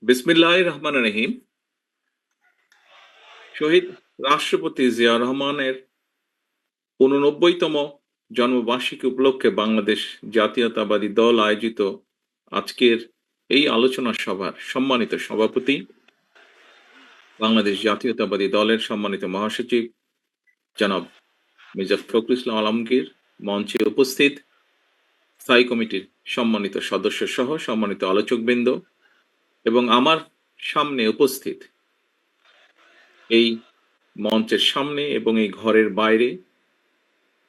বিসমিল্লাহির রহমানির রহিম। শহীদ রাষ্ট্রপতি জিয়া রহমানের ৮৯তম জন্মবার্ষিকী উপলক্ষে বাংলাদেশ জাতীয়তাবাদী দল আয়োজিত আজকের এই আলোচনা সভার সম্মানিত সভাপতি, বাংলাদেশ জাতীয়তাবাদী দলের সম্মানিত মহাসচিব জনাব মির্জা ফখরুল ইসলাম আলমগীর, মঞ্চে উপস্থিত স্থায়ী কমিটির সম্মানিত সদস্য সহ সম্মানিত আলোচকবৃন্দ এবং আমার সামনে উপস্থিত এই মঞ্চের সামনে এবং এই ঘরের বাইরে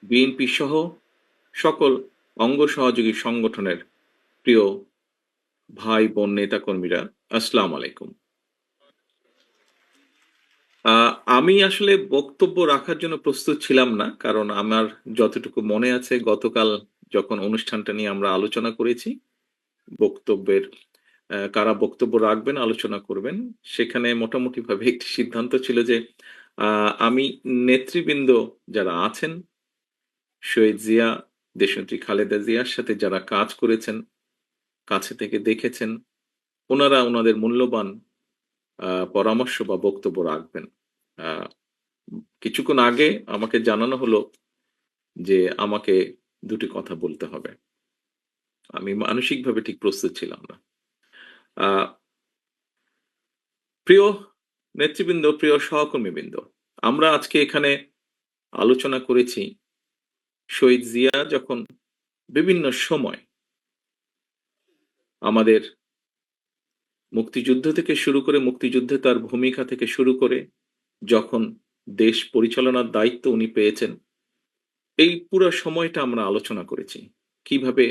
বিএনপি সহ সকল অঙ্গ সহযোগী সংগঠনের প্রিয় ভাই বোন নেতাকর্মীরা, আসসালামু আলাইকুম। আমি আসলে বক্তব্য রাখার জন্য প্রস্তুত ছিলাম না, কারণ আমার যতটুকু মনে আছে গতকাল যখন অনুষ্ঠানটা নিয়ে আমরা আলোচনা করেছি, বক্তব্যের কারা বক্তব্য রাখবেন, আলোচনা করবেন, সেখানে মোটামুটিভাবে একটি সিদ্ধান্ত ছিল যে আমি নেতৃবৃন্দ যারা আছেন, শহীদ জিয়া, দেশনেত্রী খালেদা জিয়ার সাথে যারা কাজ করেছেন, কাছে থেকে দেখেছেন, ওনারা ওনাদের মূল্যবান পরামর্শ বা বক্তব্য রাখবেন। আ কিছুক্ষণ আগে আমাকে জানানো হলো যে আমাকে ২ টি কথা বলতে হবে। আমি মানসিকভাবে ঠিক প্রস্তুত ছিলাম না। আ প্রিয় নেতৃবৃন্দ, প্রিয় সহকর্মীবৃন্দ, আমরা আজকে এখানে আলোচনা করেছি শহীদ জিয়া যখন বিভিন্ন সময় আমাদের মুক্তিযুদ্ধ থেকে শুরু করে, মুক্তিযুদ্ধে তার ভূমিকা থেকে শুরু করে, যখন দেশ পরিচালনার দায়িত্ব উনি পেয়েছেন, এই পুরা সময়টা আমরা আলোচনা করেছি। কিভাবে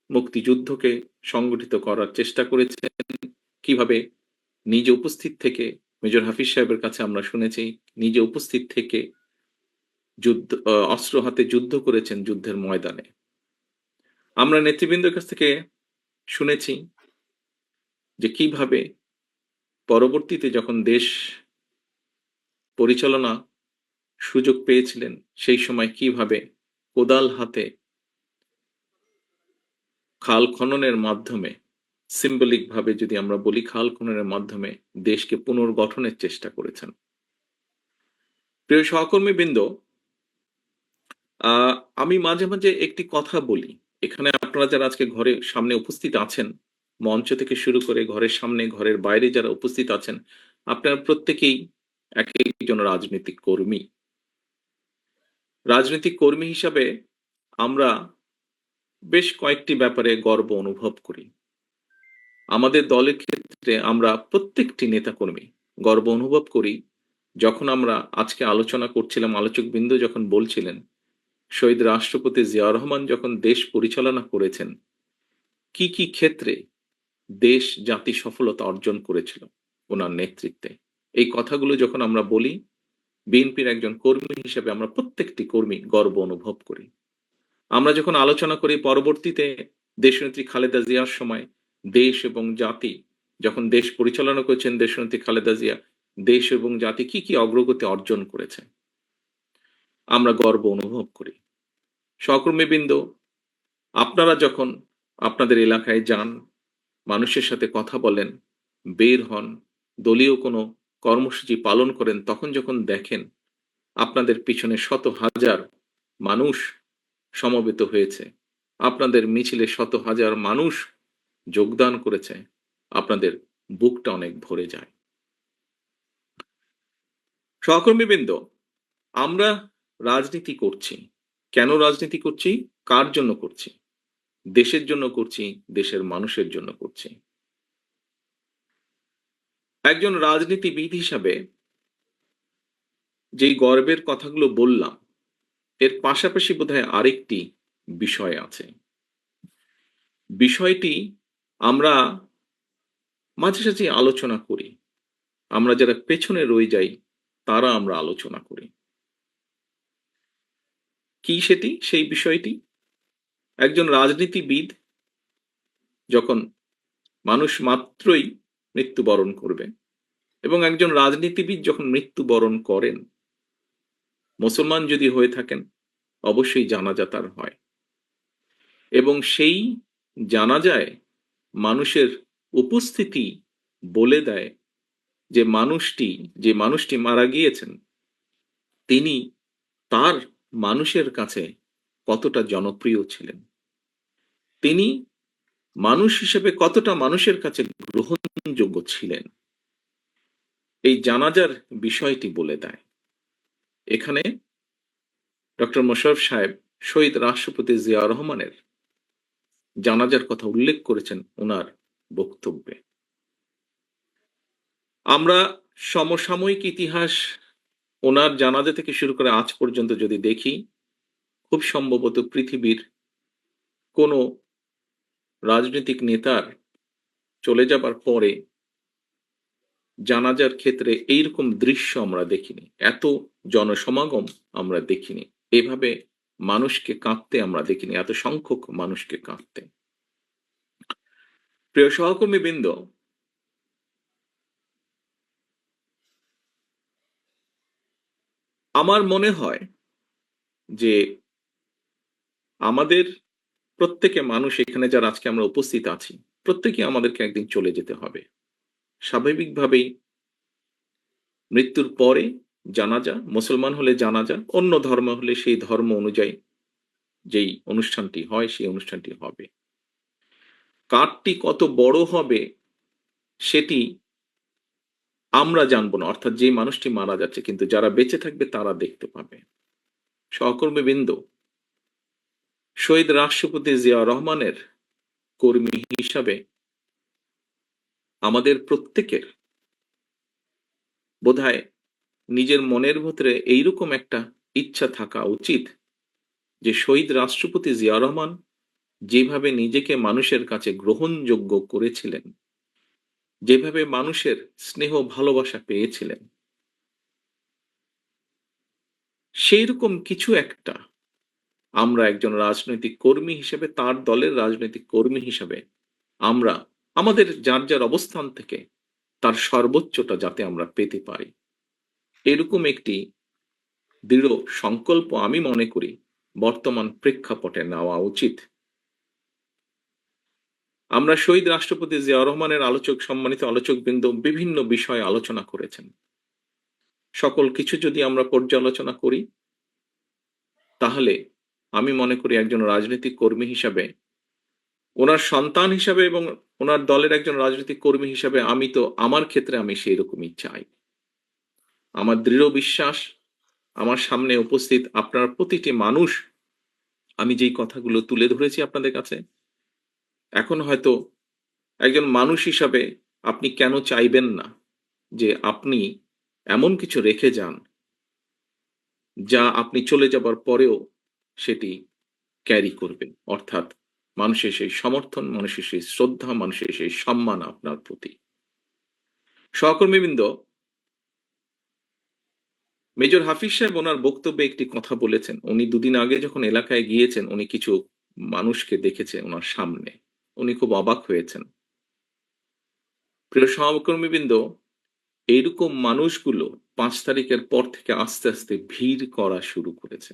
মুক্তিযুদ্ধকে সংগঠিত করার চেষ্টা করেছেন, কিভাবে নিজে উপস্থিত থেকে মেজর হাফিজ সাহেবের কাছে আমরা শুনেছি, নিজে উপস্থিত থেকে অস্ত্র হাতে যুদ্ধ করেছেন যুদ্ধের ময়দানে। আমরা নেতৃবৃন্দের কাছ থেকে শুনেছি যে কিভাবে পরবর্তীতে যখন দেশ পরিচালনা সুযোগ পেয়েছিলেন, সেই সময় কিভাবে কোদাল হাতে খাল খননের মাধ্যমে, সিম্বলিক ভাবে যদি আমরা বলি, খাল খননের মাধ্যমে দেশকে পুনর্গঠনের চেষ্টা করেছেন। প্রিয় সহকর্মীবৃন্দ, আমি মাঝে মাঝে একটি কথা বলি। এখানে আপনারা যারা আজকে ঘরের সামনে উপস্থিত আছেন, মঞ্চ থেকে শুরু করে ঘরের সামনে, ঘরের বাইরে যারা উপস্থিত আছেন, আপনারা প্রত্যেকেই এক একজন রাজনৈতিক কর্মী। রাজনৈতিক কর্মী হিসাবে আমরা বেশ কয়েকটি ব্যাপারে গর্ব অনুভব করি। আমাদের দলের ক্ষেত্রে আমরা প্রত্যেকটি নেতাকর্মী গর্ব অনুভব করি, যখন আমরা আজকে আলোচনা করছিলাম, আলোচকবৃন্দ যখন বলছিলেন, শহীদ রাষ্ট্রপতি জিয়াউর রহমান যখন দেশ পরিচালনা করেছেন, কি কি ক্ষেত্রে দেশ জাতি সফলতা অর্জন করেছিল ওনার নেতৃত্বে। এই কথাগুলো যখন আমরা বলি, বিএনপির একজন কর্মী হিসেবে আমরা প্রত্যেকটি কর্মী গর্ব অনুভব করি। আমরা যখন আলোচনা করি পরবর্তীতে দেশনেত্রী খালেদা জিয়ার সময় দেশ এবং জাতি, যখন দেশ পরিচালনা করেছেন দেশনেত্রী খালেদা জিয়া, দেশ এবং জাতি কি কি অগ্রগতি অর্জন করেছে, আমরা গর্ব অনুভব করি। সহকর্মীবৃন্দ, আপনারা যখন আপনাদের এলাকায় যান, মানুষের সাথে কথা বলেন, বের হন, দলীয় কোনো কর্মসূচি পালন করেন, তখন যখন দেখেন আপনাদের পিছনে শত হাজার মানুষ সমবেত হয়েছে, আপনাদের মিছিলে শত হাজার মানুষ যোগদান করেছে, আপনাদের বুকটা অনেক ভরে যায়। সহকর্মীবৃন্দ, আমরা রাজনীতি করছি। কেন রাজনীতি করছি? কার জন্য করছি? দেশের জন্য করছি, দেশের মানুষের জন্য করছি। একজন রাজনীতিবিদ হিসাবে যেই গর্বের কথাগুলো বললাম, এর পাশাপাশি বোধহয় আরেকটি বিষয় আছে। বিষয়টি আমরা মাঝে সাঝে আলোচনা করি। আমরা যারা পেছনে রয়ে যাই, তারা আমরা আলোচনা করি। কি সেটি? সেই বিষয়টি? একজন রাজনীতিবিদ যখন, মানুষ মাত্রই মৃত্যুবরণ করবে, এবং একজন রাজনীতিবিদ যখন মৃত্যুবরণ করেন, মুসলমান যদি হয়ে থাকেন, অবশ্যই জানাজা তার হয়, এবং সেই জানাজায় মানুষের উপস্থিতি বলে দেয় যে যে মানুষটি মারা গিয়েছেন তিনি তার মানুষের কাছে কতটা জনপ্রিয় ছিলেন। তিনি মানুষ হিসেবে কতটা মানুষের কাছে গ্রহণযোগ্য ছিলেন। এই জানাজার বিষয়টি বলে দেয়। এখানে ডক্টর মোশাররফ সাহেব শহীদ রাষ্ট্রপতি জিয়া রহমানের জানাজার কথা উল্লেখ করেছেন ওনার বক্তব্যে। আমরা সমসাময়িক ইতিহাস ওনার জানাজা থেকে শুরু করে আজ পর্যন্ত যদি দেখি, খুব সম্ভবত পৃথিবীর কোনো রাজনৈতিক নেতার চলে যাবার পরে জানাজার ক্ষেত্রে এইরকম দৃশ্য আমরা দেখিনি। এত জনসমাগম আমরা দেখিনি। এভাবে মানুষকে কাঁদতে আমরা দেখিনি, এত সংখ্যক মানুষকে কাঁদতে। প্রিয় সহকর্মীবৃন্দ, আমার মনে হয় যে আমাদের প্রত্যেকে মানুষ এখানে যারা আজকে আমরা উপস্থিত আছি, প্রত্যেকে আমাদেরকে একদিন চলে যেতে হবে। স্বাভাবিকভাবেই মৃত্যুর পরে জানাজা, মুসলমান হলে জানাজা, অন্য ধর্ম হলে সেই ধর্ম অনুযায়ী যেই অনুষ্ঠানটি হয় সেই অনুষ্ঠানটি হবে। কার্ডটি কত বড় হবে সেটি আমরা জানবো না, অর্থাৎ যে মানুষটি মারা যাচ্ছে, কিন্তু যারা বেঁচে থাকবে তারা দেখতে পাবে। সহকর্মীবৃন্দ, শহীদ রাষ্ট্রপতি জিয়া রহমানের কর্মী হিসাবে আমাদের প্রত্যেকের বোধহয় নিজের মনের ভেতরে এইরকম একটা ইচ্ছা থাকা উচিত যে শহীদ রাষ্ট্রপতি জিয়া রহমান যেভাবে নিজেকে মানুষের কাছে গ্রহণযোগ্য করেছিলেন, যেভাবে মানুষের স্নেহ ভালোবাসা পেয়েছিলেন, সেই রকম কিছু একটা আমরা একজন রাজনৈতিক কর্মী হিসেবে, তার দলের রাজনৈতিক কর্মী হিসেবে আমরা আমাদের যার যার অবস্থান থেকে তার সর্বোচ্চটা যাতে আমরা পেতে পারি, এরকম একটি দৃঢ় সংকল্প আমি মনে করি বর্তমান প্রেক্ষাপটে নেওয়া উচিত। আমরা শহীদ রাষ্ট্রপতি জিয়া রহমানের সম্মানিত আলোচকবৃন্দ বিভিন্ন বিষয়ে আলোচনা করেছেন। সকল কিছু যদি আমরা পর্যালোচনা করি, তাহলে আমি মনে করি একজন রাজনৈতিক কর্মী হিসাবে, ওনার সন্তান হিসাবে এবং ওনার দলের একজন রাজনৈতিক কর্মী হিসাবে আমি তো আমার ক্ষেত্রে আমি সেই রকমই চাই। আমার দৃঢ় বিশ্বাস, আমার সামনে উপস্থিত আপনার প্রতিটি মানুষ, আমি যেই কথাগুলো তুলে ধরেছি আপনাদের কাছে, এখন হয়তো একজন মানুষ হিসাবে আপনি কেন চাইবেন না যে আপনি এমন কিছু রেখে যান যা আপনি চলে যাবার পরেও সেটি ক্যারি করবে, অর্থাৎ মানুষের সেই সমর্থন, মানুষের সেই শ্রদ্ধা, মানুষের সেই সম্মান আপনার প্রতি। সহকর্মীবৃন্দ, মেজর হাফিজ সাহেব ওনার বক্তব্যে একটি কথা বলেছেন। উনি দুদিন আগে যখন এলাকায় গিয়েছেন, উনি কিছু মানুষকে দেখেছেন ওনার সামনে, উনি খুব অবাক হয়েছেন। প্রিয় সহকর্মীবৃন্দ, এইরকম মানুষগুলো 5 তারিখের পর থেকে আস্তে আস্তে ভিড় করা শুরু করেছে।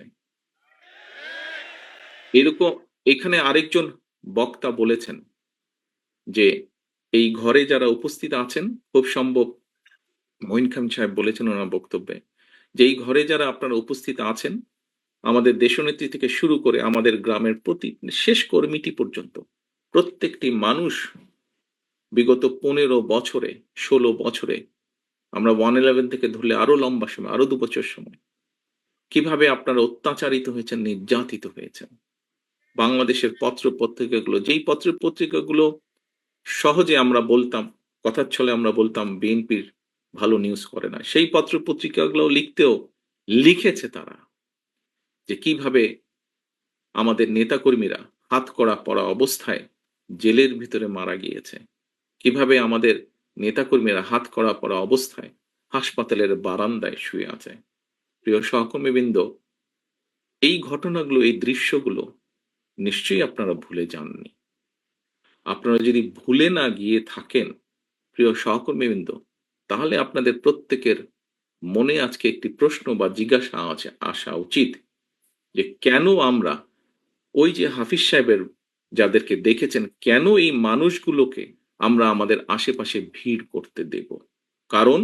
এরকম এখানে আরেকজন বক্তা বলেছেন যে এই ঘরে যারা উপস্থিত আছেন, খুব সম্ভব মঈন খান সাহেব বলেছেন ওনার বক্তব্যে যে এই ঘরে যারা আপনারা উপস্থিত আছেন, আমাদের দেশনেত্রী থেকে শুরু করে আমাদের গ্রামের প্রতি শেষ কর্মীটি পর্যন্ত, প্রত্যেকটি মানুষ বিগত 15 বছরে, 16 বছরে, আমরা 111 থেকে ধরলে আরো লম্বা সময়, আরো 2 বছর সময়, কিভাবে আপনারা অত্যাচারিত হয়েছেন, নির্যাতিত হয়েছেন। বাংলাদেশের পত্র পত্রিকাগুলো, যেই পত্র পত্রিকাগুলো সহজে আমরা বলতাম, কথার ছলে আমরা বলতাম বিএনপির ভালো নিউজ করে না, সেই পত্র পত্রিকাগুলো লিখেছে তারা যে কিভাবে আমাদের নেতাকর্মীরা হাতকড়া পরা অবস্থায় জেলের ভিতরে মারা গিয়েছে, কিভাবে আমাদের নেতাকর্মীরা হাতকড়া পরা অবস্থায় হাসপাতালের বারান্দায় শুয়ে আছে। প্রিয় সহকর্মীবৃন্দ, এই ঘটনাগুলো, এই দৃশ্যগুলো নিশ্চয়ই আপনারা ভুলে যাননি। আপনারা যদি ভুলে না গিয়ে থাকেন প্রিয় সহকর্মীবৃন্দ, তাহলে আপনাদের প্রত্যেকের মনে আজকে একটি প্রশ্ন বা জিজ্ঞাসা আসা উচিত যে কেন আমরা ওই যে হাফিজ সাহেবের যাদেরকে দেখেছেন, কেন এই মানুষগুলোকে আমরা আমাদের আশেপাশে ভিড় করতে দেব। কারণ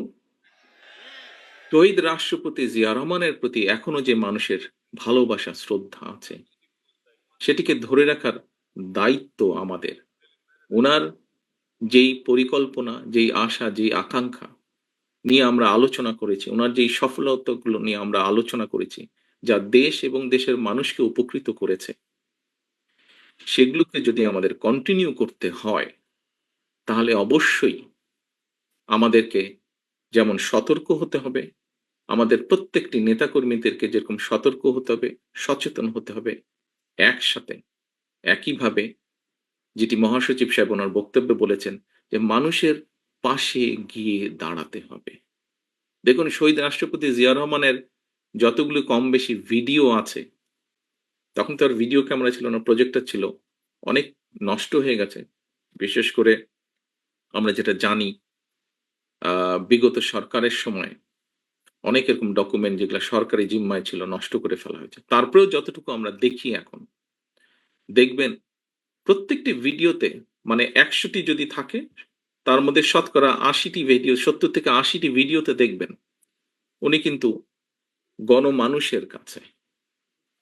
শহীদ রাষ্ট্রপতি জিয়া রহমানের প্রতি এখনো যে মানুষের ভালোবাসা, শ্রদ্ধা আছে, সেটিকে ধরে রাখার দায়িত্ব আমাদের। উনার যেই পরিকল্পনা, যেই আশা, যেই আকাঙ্ক্ষা নিয়ে আমরা আলোচনা করেছি, উনার যেই সফলতাগুলো নিয়ে আমরা আলোচনা করেছি, যা দেশ এবং দেশের মানুষকে উপকৃত করেছে, সেগুলোকে যদি আমাদের কন্টিনিউ করতে হয়, তাহলে অবশ্যই আমাদেরকে যেমন সতর্ক হতে হবে, আমাদের প্রত্যেকটি নেতাকর্মীদেরকে যেরকম সতর্ক হতে হবে, সচেতন হতে হবে, একসাথে একইভাবে যেটি মহাসচিব সাহেব ওনার বক্তব্যে বলেছেন যে মানুষের পাশে গিয়ে দাঁড়াতে হবে। দেখুন শহীদ রাষ্ট্রপতি জিয়া রহমানের যতগুলো কম বেশি ভিডিও আছে, তখন তো আর ভিডিও ক্যামেরা ছিল না, প্রজেক্টর ছিল, অনেক নষ্ট হয়ে গেছে। বিশেষ করে আমরা যেটা জানি বিগত সরকারের সময় অনেক এরকম ডকুমেন্ট যেগুলো সরকারি জিম্মায় ছিল নষ্ট করে ফেলা হয়েছে। তারপরেও যতটুকু আমরা দেখি এখন, দেখবেন প্রত্যেকটি ভিডিওতে মানে ১০০টি যদি থাকে, তার মধ্যে শতকরা ৮০টি ভিডিও, ৭০ থেকে ৮০টি ভিডিওতে দেখবেন উনি কিন্তু গণমানুষের কাছে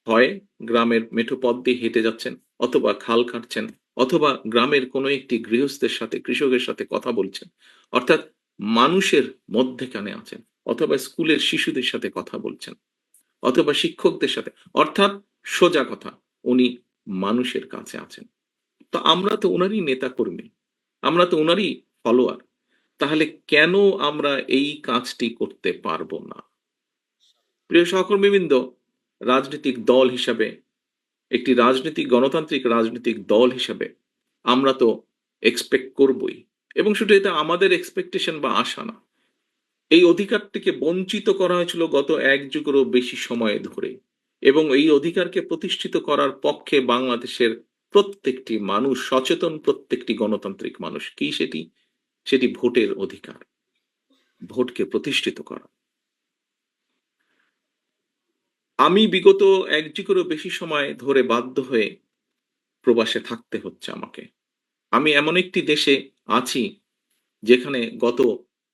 হয় গ্রামের মেঠো পথ দিয়ে হেঁটে যাচ্ছেন, অথবা খাল কাটছেন, অথবা গ্রামের কোনো একটি গৃহস্থের সাথে, কৃষকের সাথে কথা বলছেন। অর্থাৎ মানুষের মধ্যেখানে আছেন, অথবা স্কুলের শিশুদের সাথে কথা বলছেন, অথবা শিক্ষকদের সাথে। অর্থাৎ সোজা কথা, উনি মানুষের কাছে আছেন। তো আমরা তো উনারই নেতাকর্মী, আমরা তো উনারই ফলোয়ার। তাহলে কেন আমরা এই কাজটি করতে পারবো না? প্রিয় সহকর্মীবৃন্দ, রাজনৈতিক দল হিসাবে, একটি গণতান্ত্রিক রাজনৈতিক দল হিসাবে আমরা তো এক্সপেক্ট করবই, এবং শুধু এটা আমাদের এক্সপেকটেশন বা আশা না, এই অধিকারটিকে বঞ্চিত করা হয়েছিল গত ১ যুগেরও বেশি সময় ধরে, এবং এই অধিকারকে প্রতিষ্ঠিত করার পক্ষে বাংলাদেশের প্রত্যেকটি মানুষ সচেতন, প্রত্যেকটি গণতান্ত্রিক মানুষ। কি সেটি? সেটি ভোটের অধিকার, ভোটকে প্রতিষ্ঠিত করা। আমি বিগত ১ যুগেরও বেশি সময় ধরে বাধ্য হয়ে প্রবাসে থাকতে হচ্ছে আমাকে। আমি এমন একটি দেশে আছি যেখানে গত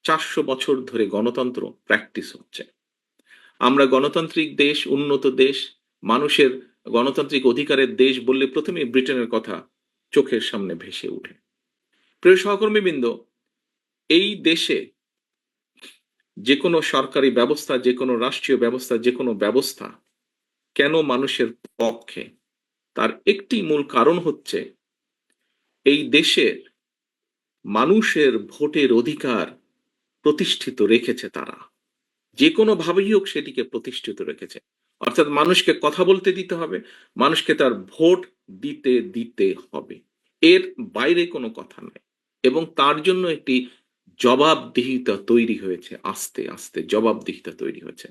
৪০০ বছর ধরে গণতন্ত্র প্র্যাকটিস হচ্ছে। আমরা গণতান্ত্রিক দেশ, উন্নত দেশ, মানুষের গণতান্ত্রিক অধিকারের দেশ বললে প্রথমেই ব্রিটেনের কথা চোখের সামনে ভেসে ওঠে। প্রিয় সহকর্মীবৃন্দ, এই দেশে যেকোনো সরকারি ব্যবস্থা, যেকোনো রাষ্ট্রীয় ব্যবস্থা, যেকোনো ব্যবস্থা কেন মানুষের পক্ষে? তার একটি মূল কারণ হচ্ছে এই দেশের মানুষের ভোটের অধিকার প্রতিষ্ঠিত রেখেছে তারা। যেকোনোভাবেই হোক সেটিকে প্রতিষ্ঠিত রেখেছে। অর্থাৎ মানুষকে কথা বলতে দিতে হবে, মানুষকে তার ভোট দিতে দিতে হবে। এর বাইরে কোনো কথা নাই। এবং তার জন্য একটি জবাবদিহিতা তৈরি হয়েছে, আস্তে, আস্তে জবাবদিহিতা তৈরি হয়েছে।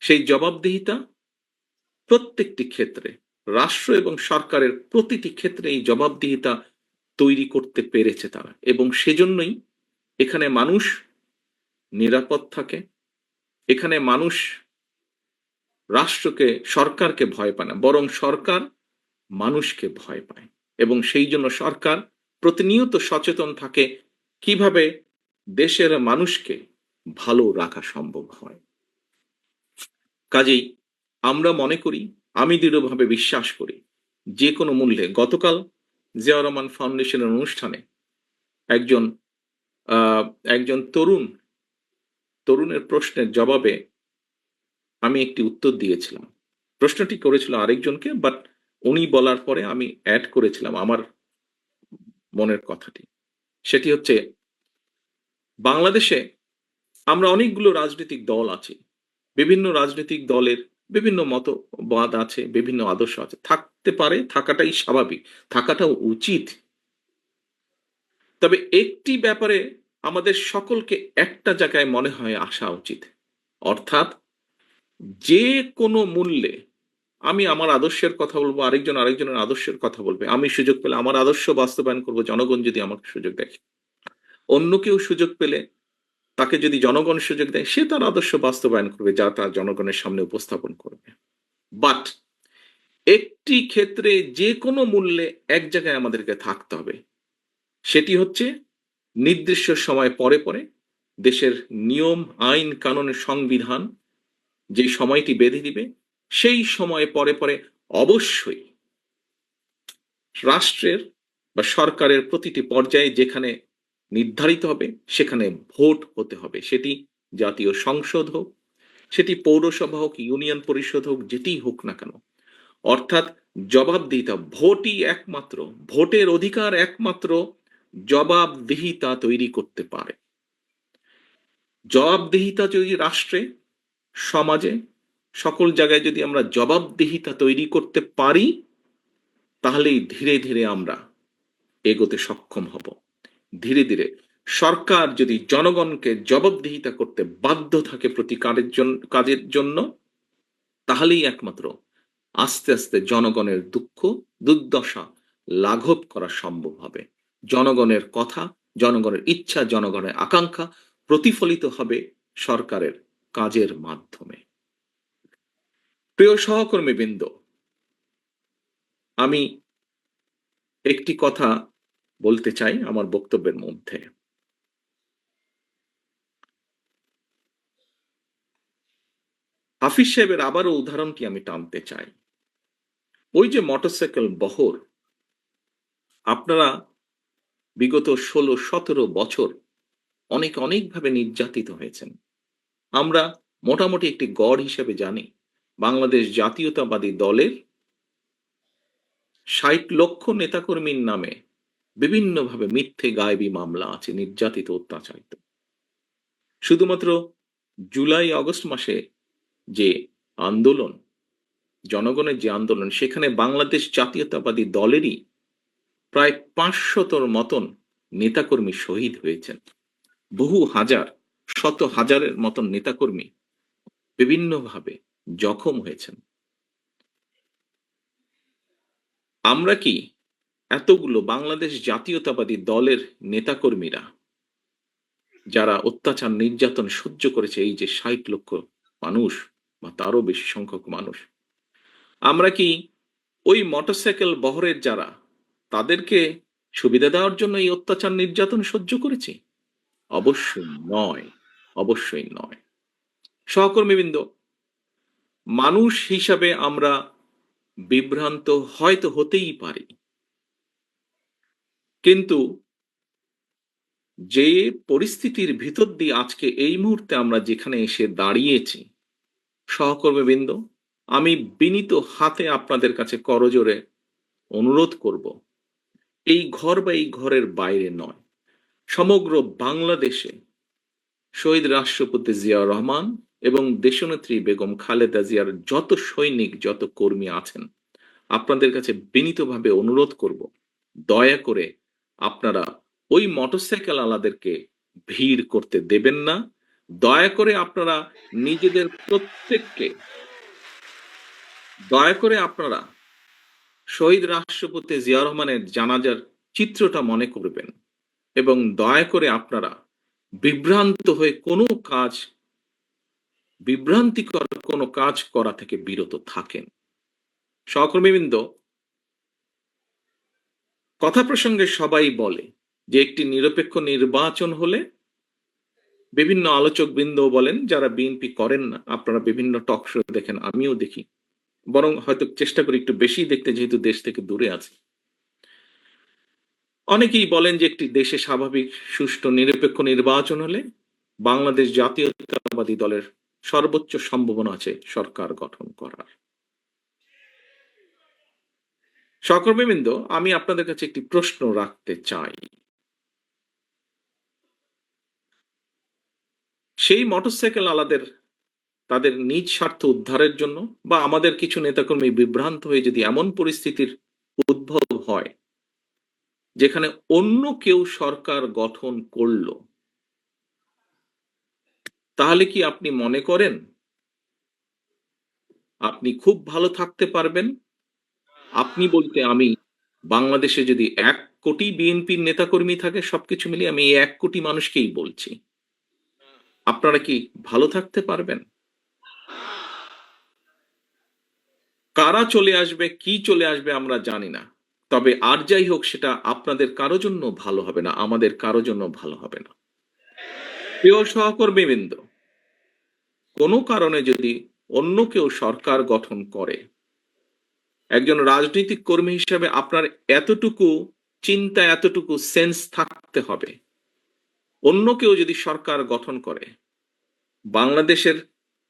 সেই জবাবদিহিতা প্রত্যেকটি ক্ষেত্রে, রাষ্ট্র এবং সরকারের প্রতিটি ক্ষেত্রে এই জবাবদিহিতা তৈরি করতে পেরেছে তারা, এবং সেজন্যই এখানে মানুষ নিরাপদ থাকে। এখানে মানুষ রাষ্ট্রকে, সরকারকে ভয় পায় না, বরং সরকার মানুষকে ভয় পায়, এবং সেই জন্য সরকার প্রতিনিয়ত সচেতন থাকে কিভাবে দেশের মানুষকে ভালো রাখা সম্ভব হয়। কাজেই আমরা মনে করি, আমি দৃঢ়ভাবে বিশ্বাস করি, যে কোনো মূল্যে গতকাল জিয়া রহমান ফাউন্ডেশনের অনুষ্ঠানে একজন একজন তরুণের প্রশ্নের জবাবে আমি একটি উত্তর দিয়েছিলাম। প্রশ্নটি করেছিল আরেকজনকে, বাট উনি বলার পরে আমি অ্যাড করেছিলাম আমার মনের কথাটি। সেটি হচ্ছে, বাংলাদেশে আমরা অনেকগুলো রাজনৈতিক দল আছি। বিভিন্ন রাজনৈতিক দলের বিভিন্ন মতবাদ আছে, বিভিন্ন আদর্শ আছে। থাকতে পারে, থাকাটাই স্বাভাবিক, থাকাটাও উচিত। তবে একটি ব্যাপারে আমাদের সকলকে একটা জায়গায় মনে হয় আসা উচিত। অর্থাৎ যে কোনো মূল্যে আমি আমার আদর্শের কথা বলবো, আরেকজন আরেকজনের আদর্শের কথা বলবে। আমি সুযোগ পেলে আমার আদর্শ বাস্তবায়ন করব, জনগণ যদি আমাকে সুযোগ দেয়। অন্য কেউ সুযোগ পেলে, তাকে যদি জনগণ সুযোগ দেয়, সে তার আদর্শ বাস্তবায়ন করবে, যা তার জনগণের সামনে উপস্থাপন করবে। বাট একটি ক্ষেত্রে যে কোনো মূল্যে এক জায়গায় আমাদেরকে থাকতে হবে। সেটি হচ্ছে নির্দিষ্ট সময় পরে পরে দেশের নিয়ম, আইন, কানুনের সংবিধান যে সময়টি বেঁধে দিবে, সেই সময় পরে পরে অবশ্যই রাষ্ট্রের বা সরকারের প্রতিটি পর্যায়ে যেখানে নির্ধারিত হবে সেখানে ভোট হতে হবে। সেটি জাতীয় সংসদ হোক, সেটি পৌরসভা হোক, ইউনিয়ন পরিষদ হোক, যেটিই হোক না কেন। অর্থাৎ জবাবদিহিতা, ভোটই একমাত্র, ভোটের অধিকার একমাত্র জবাবদিহিতা তৈরি করতে পারে। জবাবদিহিতা যদি রাষ্ট্রে, সমাজে, সকল জায়গায় যদি আমরা জবাবদিহিতা তৈরি করতে পারি, তাহলেই ধীরে ধীরে আমরা এগোতে সক্ষম হব। ধীরে ধীরে সরকার যদি জনগণকে জবাবদিহিতা করতে বাধ্য থাকে প্রতি কাজের জন্য, তাহলেই একমাত্র আস্তে আস্তে জনগণের দুঃখ দুর্দশা লাঘব করা সম্ভব হবে। জনগণের কথা, জনগণের ইচ্ছা, জনগণের আকাঙ্ক্ষা প্রতিফলিত হবে সরকারের কাজের মাধ্যমে। প্রিয় সহকর্মীবৃন্দ, আমি একটি কথা বলতে চাই আমার বক্তব্যের মধ্যে। হাফিজ সাহেবের আবারও উদাহরণটি আমি টানতে চাই। ওই যে মোটরসাইকেল বহর, আপনারা বিগত 16-17 বছর অনেকভাবে নির্যাতিত হয়েছেন। আমরা মোটামুটি একটি গড় হিসেবে জানি বাংলাদেশ জাতীয়তাবাদী দলের ৬০ লক্ষ নেতাকর্মীর নামে বিভিন্নভাবে মিথ্যে গায়েবী মামলা আছে, নির্যাতিত, অত্যাচারিত। শুধুমাত্র জুলাই আগস্ট মাসে যে আন্দোলন, জনগণের যে আন্দোলন, সেখানে বাংলাদেশ জাতীয়তাবাদী দলেরই প্রায় ৫০০-র মতন নেতাকর্মী শহীদ হয়েছেন। বহু হাজার, শত হাজারের মতন নেতাকর্মী বিভিন্নভাবে জখম হয়েছেন। আমরা কি এতগুলো বাংলাদেশ জাতীয়তাবাদী দলের নেতাকর্মীরা যারা অত্যাচার নির্যাতন সহ্য করেছে, এই যে ৬০ লক্ষ মানুষ বা তারও বেশি সংখ্যক মানুষ, আমরা কি ওই মোটরসাইকেল বহরের যারা, তাদেরকে সুবিধা দেওয়ার জন্য এই অত্যাচার নির্যাতন সহ্য করেছি? অবশ্যই নয়, অবশ্যই নয়। সহকর্মীবৃন্দ, মানুষ হিসাবে আমরা বিভ্রান্ত হয়তো হতেই পারি, কিন্তু যে পরিস্থিতির ভিতর দিয়ে আজকে এই মুহূর্তে আমরা যেখানে এসে দাঁড়িয়েছি, সহকর্মীবৃন্দ, আমি বিনীত হাতে আপনাদের কাছে করজোড়ে অনুরোধ করব, এই ঘর বা এই ঘরের বাইরে নয়, সমগ্র বাংলাদেশে শহীদ রাষ্ট্রপতি জিয়াউর রহমান এবং দেশনেত্রী বেগম খালেদা জিয়ার যত সৈনিক, যত কর্মী আছেন, আপনাদের কাছে বিনীতভাবে অনুরোধ করব, দয়া করে আপনারা ওই মোটরসাইকেল আলাদেরকে ভিড় করতে দেবেন না। দয়া করে আপনারা নিজেদের প্রত্যেককে, দয়া করে আপনারা শহীদ রাষ্ট্রপতি জিয়া রহমানের জানাজার চিত্রটা মনে করবেন এবং দয়া করে আপনারা বিভ্রান্ত হয়ে কোনো কাজ, বিভ্রান্তিকর কোনো কাজ করা থেকে বিরত থাকেন। সহকর্মীবৃন্দ, কথা প্রসঙ্গে সবাই বলে যে একটি নিরপেক্ষ নির্বাচন হলে, বিভিন্ন আলোচক বৃন্দ বলেন যারা বিএনপি করেন না, আপনারা বিভিন্ন টক শো দেখেন, আমিও দেখি, বরং হয়তো চেষ্টা করি একটু বেশি দেখতে, যেহেতু দেশ থেকে দূরে আছে। অনেকেই বলেন যে একটি দেশে স্বাভাবিক, সুষ্ঠু, নিরপেক্ষ নির্বাচন হলে বাংলাদেশ জাতীয়তাবাদী দলের সর্বোচ্চ সম্ভাবনা আছে সরকার গঠন করার। সহকর্মীবৃন্দ, আমি আপনাদের কাছে একটি প্রশ্ন রাখতে চাই। সেই মোটরসাইকেল আলাদের তাদের নিজ স্বার্থ উদ্ধারের জন্য বা আমাদের কিছু নেতাকর্মী বিভ্রান্ত হয়ে যদি এমন পরিস্থিতির উদ্ভব হয় যেখানে অন্য কেউ সরকার গঠন করলো, তাহলে কি আপনি মনে করেন আপনি খুব ভালো থাকতে পারবেন? আপনি বলতে আমি, বাংলাদেশে যদি ১ কোটি বিএনপির নেতাকর্মী থাকে, সবকিছু মিলিয়ে আমি এই ১ কোটি মানুষকেই বলছি, আপনারা কি ভালো থাকতে পারবেন? কারা চলে আসবে, কি চলে আসবে আমরা জানি না, তবে আর যাই হোক সেটা আপনাদের কারো জন্য ভালো হবে না, আমাদের কারো জন্য ভালো হবে না। প্রিয় সহকর্মীবৃন্দ, কোনো কারণে যদি অন্য কেউ সরকার গঠন করে, একজন রাজনৈতিক কর্মী হিসেবে আপনার এতটুকু চিন্তা, এতটুকু সেন্স থাকতে হবে। অন্য কেউ যদি সরকার গঠন করে, বাংলাদেশের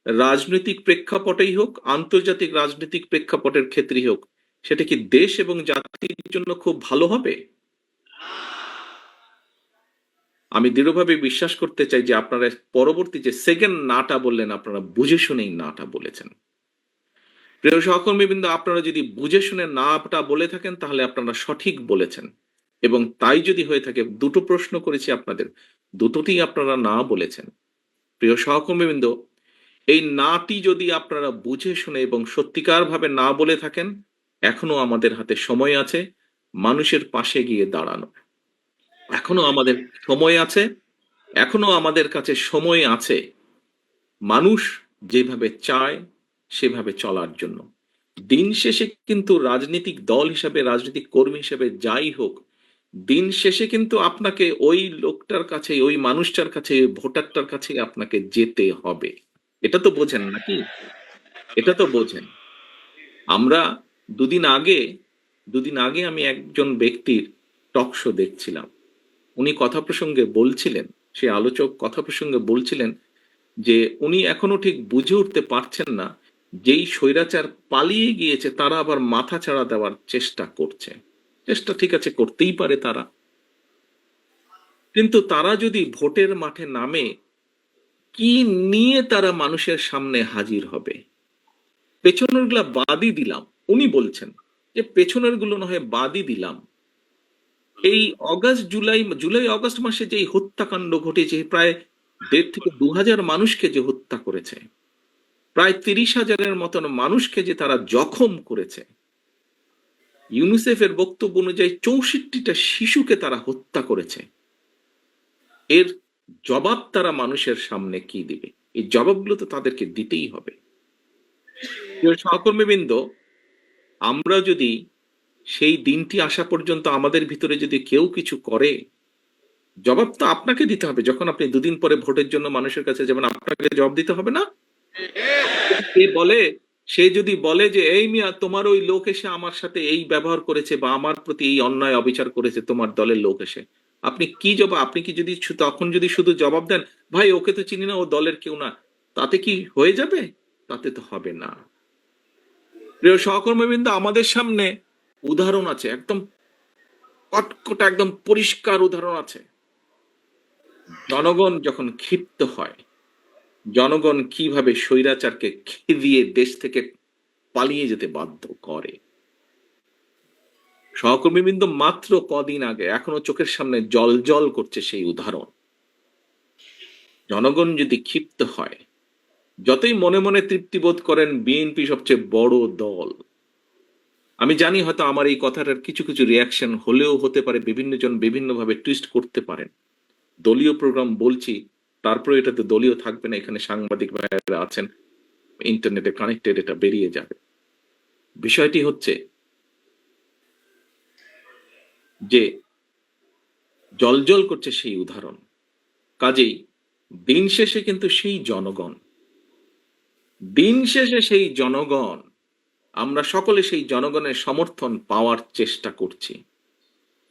রাজনৈতিক প্রেক্ষাপটেই হোক, আন্তর্জাতিক রাজনৈতিক প্রেক্ষাপটের ক্ষেত্রেই হোক, সেটা কি দেশ এবং জাতির জন্য খুব ভালো হবে? আমি দৃঢ়ভাবে বিশ্বাস করতে চাই যে আপনারা পরবর্তী যে সেকেন্ড নাটা বললেন, আপনারা বুঝে শুনেই নাটা বলেছেন। প্রিয় সহকর্মীবৃন্দ, আপনারা যদি বুঝে শুনে নাটা বলে থাকেন তাহলে আপনারা সঠিক বলেছেন, এবং তাই যদি হয়ে থাকে, দুটো প্রশ্ন করেছি আপনাদের, দুটোতেই আপনারা না বলেছেন। প্রিয় সহকর্মীবৃন্দ, এই নাটি যদি আপনারা বুঝে শুনে এবং সত্যিকার ভাবে না বলে থাকেন, এখনো আমাদের হাতে সময় আছে মানুষের পাশে গিয়ে দাঁড়ানো। এখনো আমাদের সময় আছে, এখনো আমাদের কাছে সময় আছে মানুষ যেভাবে চায় সেভাবে চলার জন্য। দিন শেষে কিন্তু রাজনৈতিক দল হিসাবে, রাজনৈতিক কর্মী হিসেবে যাই হোক, দিন শেষে কিন্তু আপনাকে ওই লোকটার কাছে, ওই মানুষটার কাছে, ওই ভোটারটার কাছে আপনাকে যেতে হবে। এটা তো বোঝেন নাকি? এটা তো বোঝেন। আমরা দুদিন আগে দুদিন আগে আমি একজন ব্যক্তির টক শো দেখছিলাম। উনি কথা প্রসঙ্গে বলছিলেন, সে আলোচক কথা প্রসঙ্গে বলছিলেন যে উনি এখনো ঠিক বুঝে উঠতে পারছেন না, যেই স্বৈরাচার পালিয়ে গিয়েছে তারা আবার মাথাচাড়া দেওয়ার চেষ্টা করছে। চেষ্টা ঠিক আছে, করতেই পারে তারা, কিন্তু তারা যদি ভোটের মাঠে নামে, কি নিয়ে তারা মানুষের সামনে হাজির হবে? পেছনের গুলা বাদই দিলাম, উনি বলছেন যে পেছনের গুলো না হয় বাদই দিলাম, এই অগাস্ট জুলাই জুলাই অগাস্ট মাসে যে হত্যাকাণ্ড ঘটেছে, প্রায় 1.5 থেকে 2,000 মানুষকে যে হত্যা করেছে, প্রায় 30,000-এর মতন মানুষকে যে তারা জখম করেছে, ইউনিসেফের বক্তব্য অনুযায়ী 64টা শিশুকে তারা হত্যা করেছে, এর জবাব তারা মানুষের সামনে কি দিবে? এই জবাবগুলো তো তাদেরকে দিতেই হবে। প্রিয় সহকর্মীবৃন্দ, আমরা যদি সেই দিনটি আসা পর্যন্ত আমাদের ভিতরে যদি কেউ কিছু করে, জবাব তো আপনাকে দিতে হবে। যখন আপনি দুদিন পরে ভোটের জন্য মানুষের কাছে যাবেন, আপনাকে জবাব দিতে হবে না? সে বলে, সে যদি বলে যে এই মিয়া তোমার ওই লোক এসে আমার সাথে এই ব্যবহার করেছে বা আমার প্রতি এই অন্যায় অবিচার করেছে, তোমার দলের লোক এসে, আপনি কি জবাব, আপনি কি যদি তখন যদি শুধু জবাব দেন ভাই ওকে তো চিনি না, ও দলের কেউ না, তাতে কি হয়ে যাবে? তাতে তো হবে না। প্রিয় সহকর্মীবৃন্দ, আমাদের সামনে উদাহরণ আছে, একদম কটকটা একদম পরিষ্কার উদাহরণ আছে। জনগণ যখন ক্ষিপ্ত হয়, জনগণ কিভাবে স্বৈরাচারকে খেদিয়ে দেশ থেকে পালিয়ে যেতে বাধ্য করে। সহকর্মীবৃন্দ, মাত্র কদিন আগে, এখনো চোখের সামনে জ্বলজ্বল করছে সেই উদাহরণ। জনগণ যদি ক্ষিপ্ত হয়, যতই মনে মনে তৃপ্তি বোধ করেন বিএনপি সবচেয়ে বড় দল, আমি জানি হয়তো আমার এই কথাটার কিছু কিছু রিয়াকশন হলেও হতে পারে, বিভিন্ন জন বিভিন্ন ভাবে টুইস্ট করতে পারেন। দলীয় প্রোগ্রাম বলছি, তারপরে এটাতে দলীয় থাকবে না, এখানে সাংবাদিক ভাইয়েরা আছেন, ইন্টারনেটে কানেক্টেড, এটা বেরিয়ে যাবে। বিষয়টি হচ্ছে যে জ্বলজ্বল করছে সেই উদাহরণ, কাজেই দিন শেষে কিন্তু সেই জনগণ, দিন শেষে সেই জনগণ, আমরা সকলে সেই জনগণের সমর্থন পাওয়ার চেষ্টা করছি।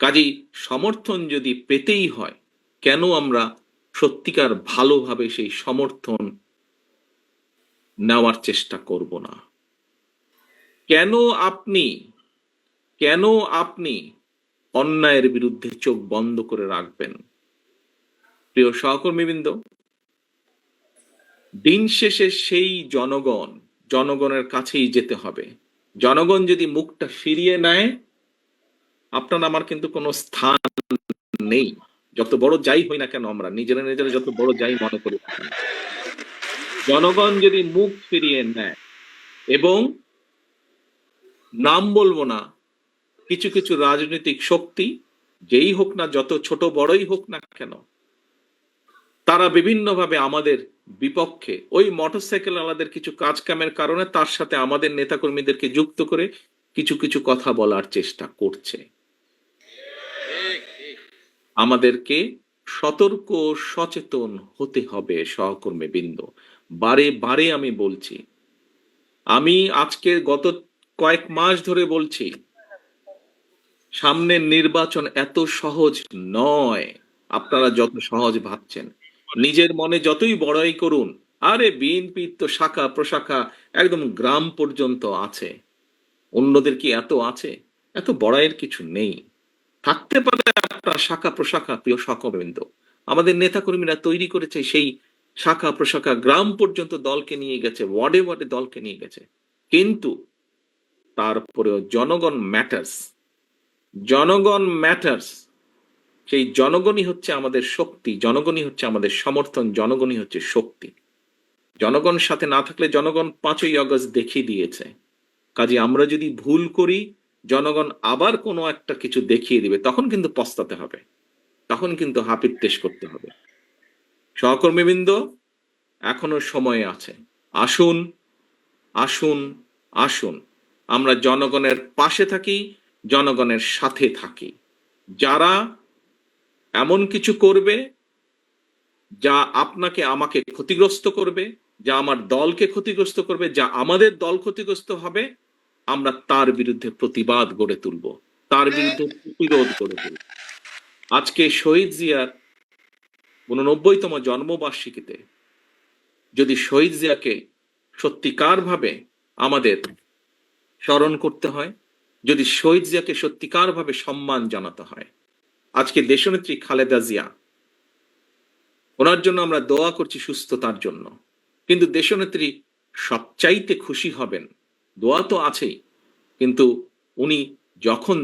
কাজেই সমর্থন যদি পেতেই হয়, কেন আমরা সত্যিকার ভালোভাবে সেই সমর্থন নেওয়ার চেষ্টা করব না? কেন আপনি কেন আপনি অন্যায়ের বিরুদ্ধে চোখ বন্ধ করে রাখবেন? প্রিয় সহকর্মীবৃন্দ, দিন শেষে সেই জনগণ, জনগণের কাছেই যেতে হবে। জনগণ যদি মুখটা ফিরিয়ে নেয়, আপনার আমার কিন্তু কোনো স্থান নেই। যত বড় যাই হই না কেন, আমরা নিজেরা নিজেরা যত বড় যাই মনে করি না কেন, জনগণ যদি মুখ ফিরিয়ে নেয়, এবং নাম বলবো না, কিছু কিছু রাজনৈতিক শক্তি, যেই হোক না, যত ছোট বড়ই হোক না কেন, তারা বিভিন্নভাবে আমাদের বিপক্ষে, ওই মোটরসাইকেল আলাদের কিছু কাজ কামের কারণে তার সাথে আমাদের নেতাকর্মীদেরকে যুক্ত করে কিছু কিছু কথা বলার চেষ্টা করছে। আমাদেরকে সতর্ক সচেতন হতে হবে সহকর্মীবৃন্দ। বারে বারে আমি বলছি, আমি আজকে গত কয়েক মাস ধরে বলছি, সামনের নির্বাচন এত সহজ নয় আপনারা যত সহজ ভাবছেন। নিজের মনে যতই বড়াই করুন, আরে বিএনপির তো শাখা প্রশাখা একদম গ্রাম পর্যন্ত আছে, অন্যদের কি এত আছে? এত বড়াইয়ের কিছু নেই। থাকতে পারে আপনার শাখা প্রশাখা, প্রিয় সহকর্মীবৃন্দ, আমাদের নেতাকর্মীরা তৈরি করেছে সেই শাখা প্রশাখা, গ্রাম পর্যন্ত দলকে নিয়ে গেছে, ওয়ার্ডে ওয়ার্ডে দলকে নিয়ে গেছে, কিন্তু তারপরেও জনগণ ম্যাটার্স। জনগণ ম্যাটার্স। সেই জনগণই হচ্ছে আমাদের শক্তি, জনগণই হচ্ছে আমাদের সমর্থন, জনগণই হচ্ছে শক্তি। জনগণ সাথে না থাকলে জনগণ 5ই আগস্ট দেখিয়ে দিয়েছে। কাজে আমরা যদি ভুল করি, জনগণ আবার কোনো একটা কিছু দেখিয়ে দিবে, তখন কিন্তু পস্তাতে হবে, তখন কিন্তু হাপিত্তেশ করতে হবে। সহকর্মীবৃন্দ, এখনো সময় আছে। আসুন, আসুন, আসুন, আমরা জনগণের পাশে থাকি, জনগণের সাথে থাকি। যারা এমন কিছু করবে যা আপনাকে আমাকে ক্ষতিগ্রস্ত করবে, যা আমার দলকে ক্ষতিগ্রস্ত করবে, যা আমাদের দল ক্ষতিগ্রস্ত হবে, আমরা তার বিরুদ্ধে প্রতিবাদ গড়ে তুলব, তার বিরুদ্ধে প্রতিরোধ গড়ে তুলব। আজকে শহীদ জিয়ার 89তম জন্মবার্ষিকীতে যদি শহীদ জিয়াকে সত্যিকার ভাবে আমাদের স্মরণ করতে হয়, যদি শহীদ জিয়াকে সত্যিকার ভাবে সম্মান জানাতে হয়, আজকে দেশনেত্রী খালেদা জিয়া, ওনার জন্য আমরা দোয়া করছি সুস্থতার জন্য, কিন্তু দেশনেত্রী সবচাইতে খুশি হবেন, দোয়া তো আছেই, কিন্তু উনি যখন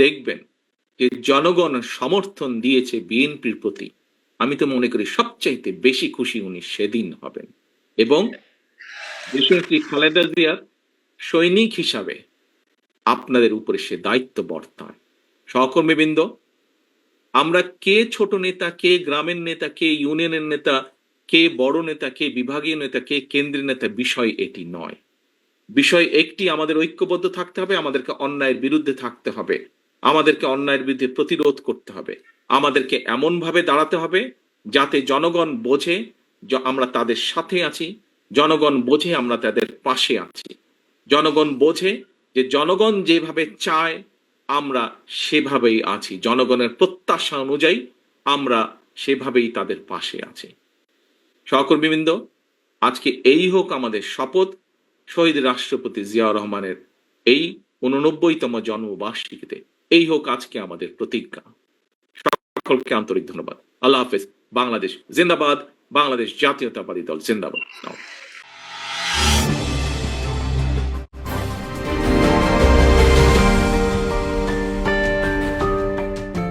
দেখবেন যে জনগণ সমর্থন দিয়েছে বিএনপির প্রতি, আমি তো মনে করি সবচাইতে বেশি খুশি উনি সেদিন হবেন। এবং দেশনেত্রী খালেদা জিয়ার সৈনিক হিসাবে আপনাদের উপরে সে দায়িত্ব বর্তায়। সহকর্মীবৃন্দ, আমরা কে ছোট নেতা, কে গ্রামের নেতা, কে ইউনিয়নের নেতা, কে বড় নেতা, কে বিভাগীয় নেতা, কে কেন্দ্রীয় নেতা, বিষয় এটি নয়। বিষয় একটি, আমাদের ঐক্যবদ্ধ থাকতে হবে, আমাদেরকে অন্যায়ের বিরুদ্ধে থাকতে হবে, আমাদেরকে অন্যায়ের বিরুদ্ধে প্রতিরোধ করতে হবে, আমাদেরকে এমন ভাবে দাঁড়াতে হবে যাতে জনগণ বোঝে যে আমরা তাদের সাথে আছি, জনগণ বোঝে আমরা তাদের পাশে আছি, জনগণ বোঝে যে জনগণ যেভাবে চায় আমরা সেভাবেই আছি, জনগণের প্রত্যাশা অনুযায়ী আমরা সেভাবেই তাদের পাশে আছি। সহকর্মীবৃন্দ, আজকে এই হোক আমাদের শপথ, শহীদ রাষ্ট্রপতি জিয়াউর রহমানের এই 89তম জন্মবার্ষিকীতে এই হোক আজকে আমাদের প্রতিজ্ঞা। সকলকে আন্তরিক ধন্যবাদ। আল্লাহ হাফেজ। বাংলাদেশ জিন্দাবাদ। বাংলাদেশ জাতীয়তাবাদী দল জিন্দাবাদ।